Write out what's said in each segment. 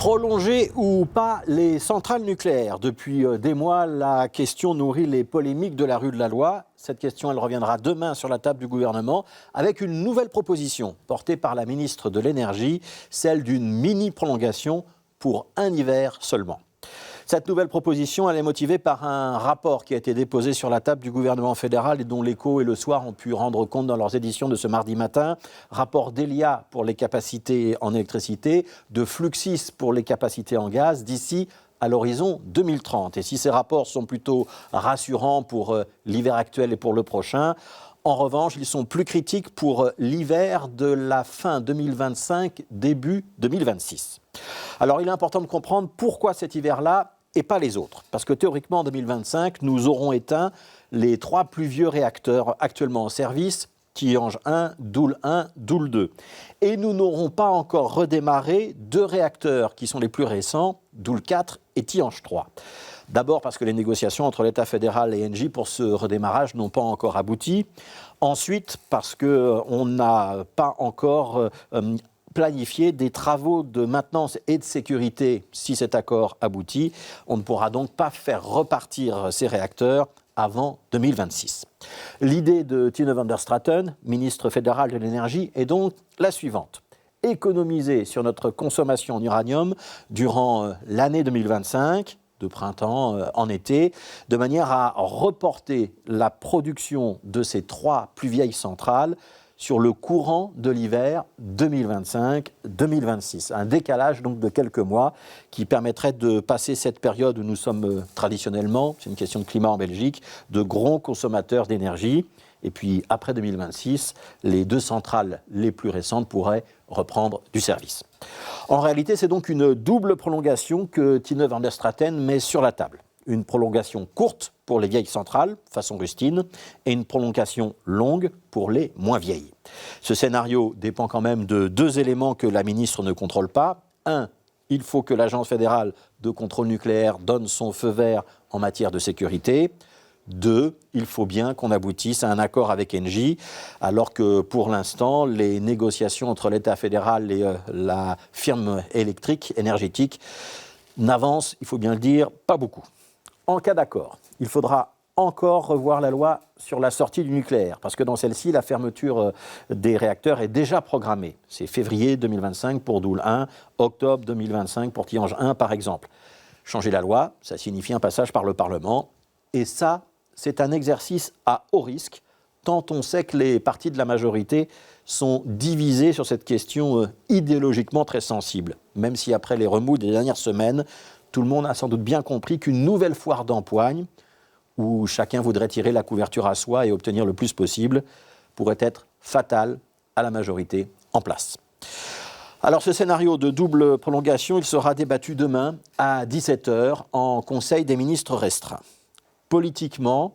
Prolonger ou pas les centrales nucléaires? Depuis des mois, la question nourrit les polémiques de la rue de la Loi. Cette question, elle reviendra demain sur la table du gouvernement avec une nouvelle proposition portée par la ministre de l'Énergie, celle d'une mini-prolongation pour un hiver seulement. Cette nouvelle proposition, elle est motivée par un rapport qui a été déposé sur la table du gouvernement fédéral et dont l'Écho et Le Soir ont pu rendre compte dans leurs éditions de ce mardi matin. Rapport d'Elia pour les capacités en électricité, de Fluxys pour les capacités en gaz d'ici à l'horizon 2030. Et si ces rapports sont plutôt rassurants pour l'hiver actuel et pour le prochain, en revanche, ils sont plus critiques pour l'hiver de la fin 2025, début 2026. Alors, il est important de comprendre pourquoi cet hiver-là et pas les autres. Parce que théoriquement, en 2025, nous aurons éteint les 3 plus vieux réacteurs actuellement en service, Tihange 1, Doel 1, Doel 2. Et nous n'aurons pas encore redémarré 2 réacteurs qui sont les plus récents, Doel 4 et Tihange 3. D'abord parce que les négociations entre l'État fédéral et Engie pour ce redémarrage n'ont pas encore abouti. Ensuite, parce qu'on n'a pas encore planifié des travaux de maintenance et de sécurité si cet accord aboutit. On ne pourra donc pas faire repartir ces réacteurs avant 2026. L'idée de Tine van der Straten, ministre fédéral de l'énergie, est donc la suivante. Économiser sur notre consommation en uranium durant l'année 2025, de printemps en été, de manière à reporter la production de ces 3 plus vieilles centrales sur le courant de l'hiver 2025-2026. Un décalage donc de quelques mois qui permettrait de passer cette période où nous sommes traditionnellement, c'est une question de climat en Belgique, de gros consommateurs d'énergie. Et puis après 2026, les 2 centrales les plus récentes pourraient reprendre du service. En réalité, c'est donc une double prolongation que Tine van der Straten met sur la table. Une prolongation courte pour les vieilles centrales, façon rustine, et une prolongation longue pour les moins vieilles. Ce scénario dépend quand même de 2 éléments que la ministre ne contrôle pas. 1, il faut que l'Agence fédérale de contrôle nucléaire donne son feu vert en matière de sécurité. 2, il faut bien qu'on aboutisse à un accord avec Engie, alors que pour l'instant, les négociations entre l'État fédéral et la firme énergétique n'avancent, il faut bien le dire, pas beaucoup. En cas d'accord, il faudra encore revoir la loi sur la sortie du nucléaire, parce que dans celle-ci, la fermeture des réacteurs est déjà programmée. C'est février 2025 pour Doel 1, octobre 2025 pour Tihange 1, par exemple. Changer la loi, ça signifie un passage par le Parlement, et ça, c'est un exercice à haut risque, tant on sait que les partis de la majorité sont divisés sur cette question idéologiquement très sensible, même si après les remous des dernières semaines, tout le monde a sans doute bien compris qu'une nouvelle foire d'empoigne, où chacun voudrait tirer la couverture à soi et obtenir le plus possible, pourrait être fatale à la majorité en place. Alors ce scénario de double prolongation, il sera débattu demain à 17h en Conseil des ministres restreint. Politiquement,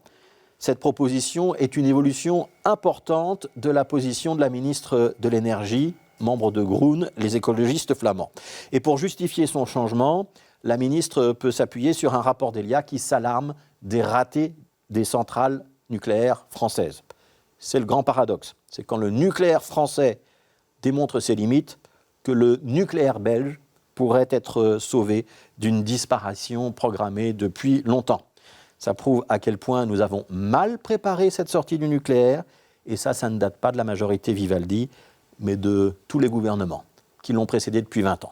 cette proposition est une évolution importante de la position de la ministre de l'Énergie, membre de Groen, les écologistes flamands. Et pour justifier son changement, la ministre peut s'appuyer sur un rapport d'Elia qui s'alarme des ratés des centrales nucléaires françaises. C'est le grand paradoxe. C'est quand le nucléaire français démontre ses limites que le nucléaire belge pourrait être sauvé d'une disparition programmée depuis longtemps. Ça prouve à quel point nous avons mal préparé cette sortie du nucléaire. Et ça ne date pas de la majorité Vivaldi, mais de tous les gouvernements qui l'ont précédé depuis 20 ans.